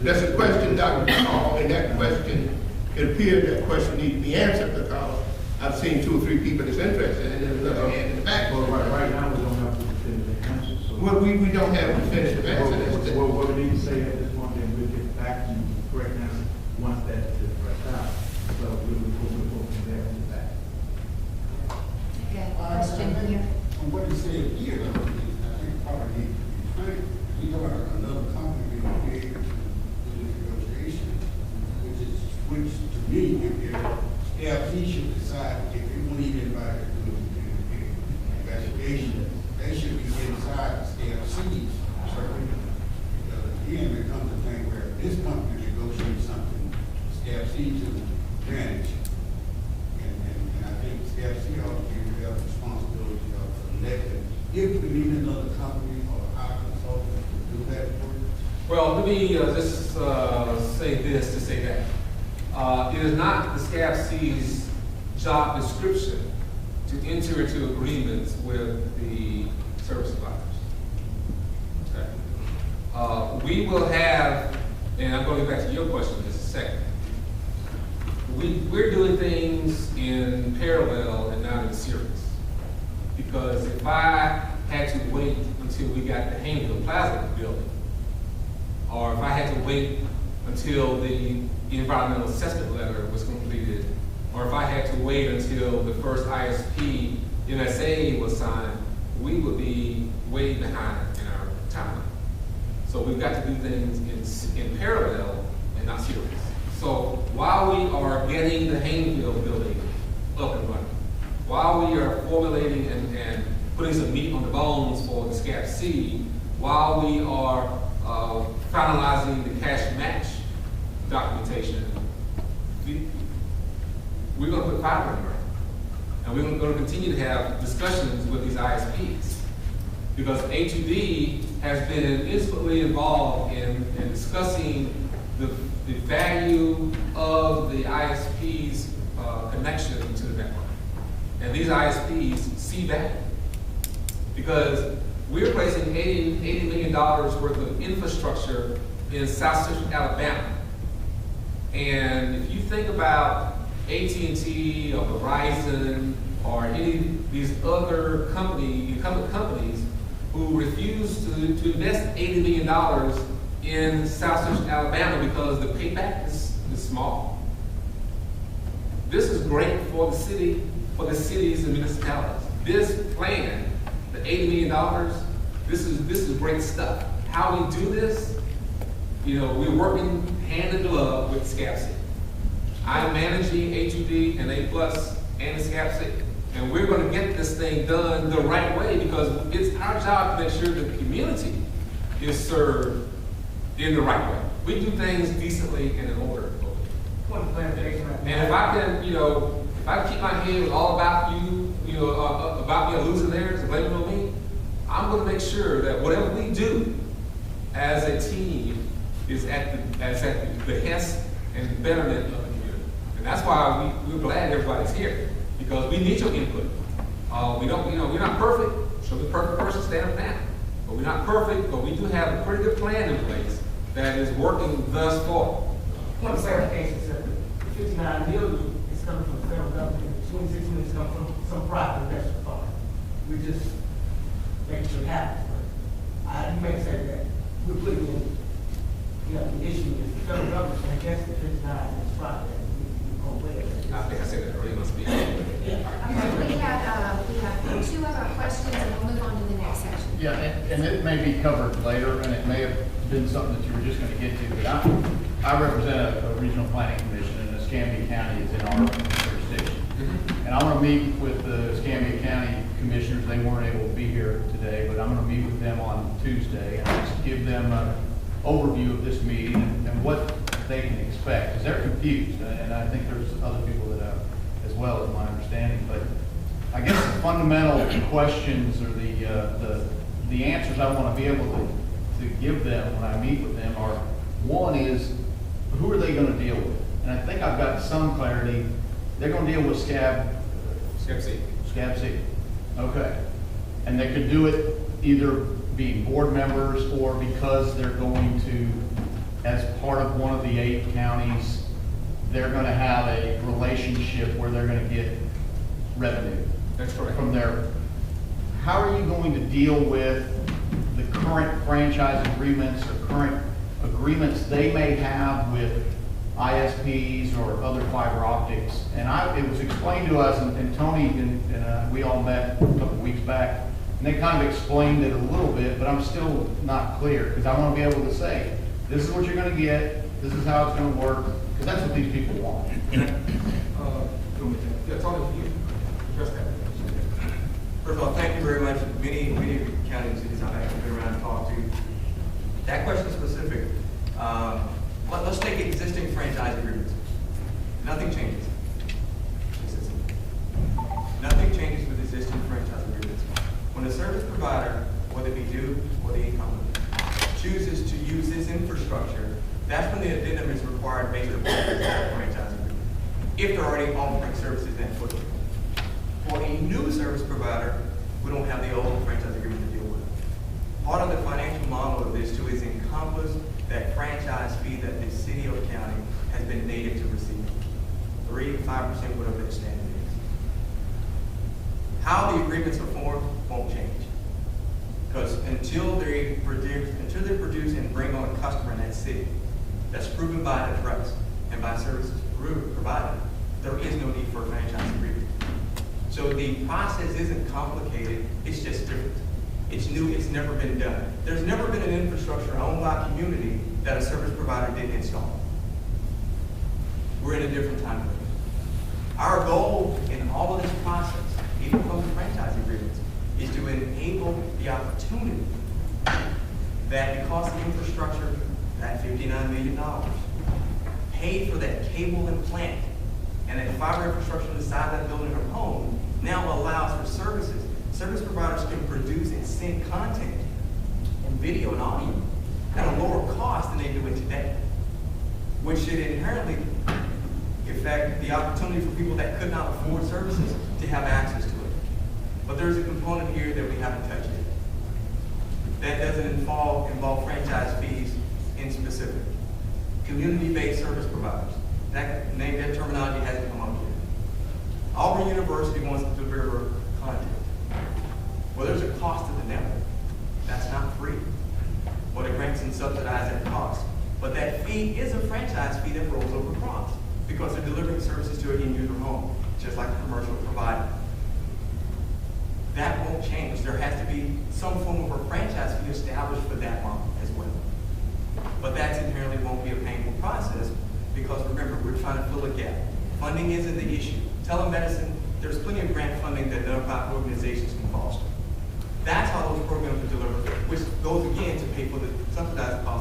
That's a question, Dr. Hall, and that question, it appears that question needs to be answered because I've seen 2 or 3 people that's interested in it, and another hand in the back. Well, right now, we don't have to definitive answer, so. Well, we don't have a definitive answer. That's Well, what we need to say at this point, then we'll get back to you correct answer once that is right out. So we'll go from there to that. Okay, question here. From what you said here, I think probably need to be clear. We know another company being paid to do the negotiation, which to me, if SCABC should decide if they want anybody to do the investigation, they should be inside the SCABC's circuit. Because again, it comes to think where this company negotiates something, SCABC to manage. And I think SCABC ought to be the responsibility of electing if we need another company or our consultant to do that work. Well, let me just say this to say that. It is not the SCABC's job description to enter into agreements with the service providers. Okay. We will have, and I'm going to get back to your question in just a second. We're doing things in parallel and not in series. Because if I had to wait until we got the Haynesville Plaza building, or if I had to wait until the environmental assessment letter was completed, or if I had to wait until the first ISP MSA was signed, we would be way behind in our timeline. So we've got to do things in parallel and not series. So while we are getting the Haynesville building up and running, while we are formulating and putting some meat on the bones for the SCABC, while we are finalizing the cash match documentation, we're going to put fiber in the ground. And we're going to continue to have discussions with these ISPs. Because A2D has been intimately involved in discussing the value of the ISP's connection to the network. And these ISPs see that. Because we're placing $80 million worth of infrastructure in South Central Alabama. And if you think about AT&T or Verizon or any of these other incumbent companies who refuse to invest $80 million in South Central Alabama because the payback is small. This is great for the city, for the cities and municipalities. This plan, the $80 million, this is great stuff. How we do this, we're working hand in glove with SCABC. I'm managing A2D and A+ and the SCABC. And we're going to get this thing done the right way because it's our job to make sure that the community is served in the right way. We do things decently and in order. And if I can, if I keep my head with all about you, about me losing theirs and blaming on me, I'm going to make sure that whatever we do as a team is at the behest and betterment of the community. And that's why we're glad everybody's here, because we need your input. We're not perfect. Show the perfect person stand up now. But we're not perfect, but we do have a pretty good plan in place that is working thus far. One clarification, sir. The $59 million is coming from the federal government. The $26 million is coming from some private investment fund. We're just making sure it happens. You may say that we're putting in, the issue is the federal government, and I guess the $59 is private. I think I said that earlier, must be. We have 2 other questions, and we'll move on to the next section. Yeah, and it may be covered later, and it may have been something that you were just going to get to, but I represent a regional planning commission, and Escambia County is in our jurisdiction. And I'm going to meet with the Escambia County commissioners. They weren't able to be here today, but I'm going to meet with them on Tuesday and just give them an overview of this meeting and what they can expect, because they're confused, and I think there's other people that are as well, as my understanding. But I guess the fundamental questions or the answers I want to be able to give them when I meet with them are, one is, who are they going to deal with? And I think I've got some clarity. They're going to deal with SCABC. SCABC. Okay. And they could do it either being board members or because they're going to, as part of one of the 8 counties, they're gonna have a relationship where they're gonna get revenue. That's correct. From their, how are you going to deal with the current franchise agreements or current agreements they may have with ISPs or other fiber optics? And it was explained to us, and Tony and we all met a couple of weeks back, and they kind of explained it a little bit, but I'm still not clear, because I want to be able to say, this is what you're going to get, this is how it's going to work, because that's what these people want. Yeah, Tony, you address that. First of all, thank you very much. Many of the counties and cities I've actually been around and talked to. That question specific, let's take existing franchise agreements. Nothing changes. Nothing changes with existing franchise agreements. When a service provider, whether it be Duke or the incumbent, chooses to use this infrastructure, that's when the addendum is required based upon the franchise agreement. If they're already offering services in that footprint. For a new service provider, we don't have the old franchise agreement to deal with. Part of the financial model of this too is encompass that franchise fee that the city or county has been native to receive. 3 to 5%, whatever that standard is. How the agreements are formed won't change. Because until they produce and bring on a customer in that city, that's proven by the address and by services provided, there is no need for a franchise agreement. So the process isn't complicated, it's just different. It's new, it's never been done. There's never been an infrastructure owned by a community that a service provider didn't install. We're in a different time frame. Our goal in all of this process, even from the franchise agreements, is to enable the opportunity that because the infrastructure, that $59 million, paid for that cable and plant, and that fiber infrastructure on the side of that building or home now allows for services. Service providers can produce and send content and video and audio at a lower cost than they do it today, which should inherently affect the opportunity for people that could not afford services to have access to it. But there's a component here that we haven't touched yet. That doesn't involve franchise fees in specific. Community-based service providers. That terminology hasn't come up yet. Auburn University wants to deliver content. Well, there's a cost to the network. That's not free. Well, the grants and subsidize that cost. But that fee is a franchise fee that rolls over across because they're delivering services to an end user home, just like a commercial provider. That won't change. There has to be some form of a franchise fee established for that model as well. But that inherently won't be a painful process because remember, we're trying to fill a gap. Funding isn't the issue. Telemedicine, there's plenty of grant funding that nonprofit organizations can foster. That's how those programs are delivered, which goes again to pay for the subsidized cost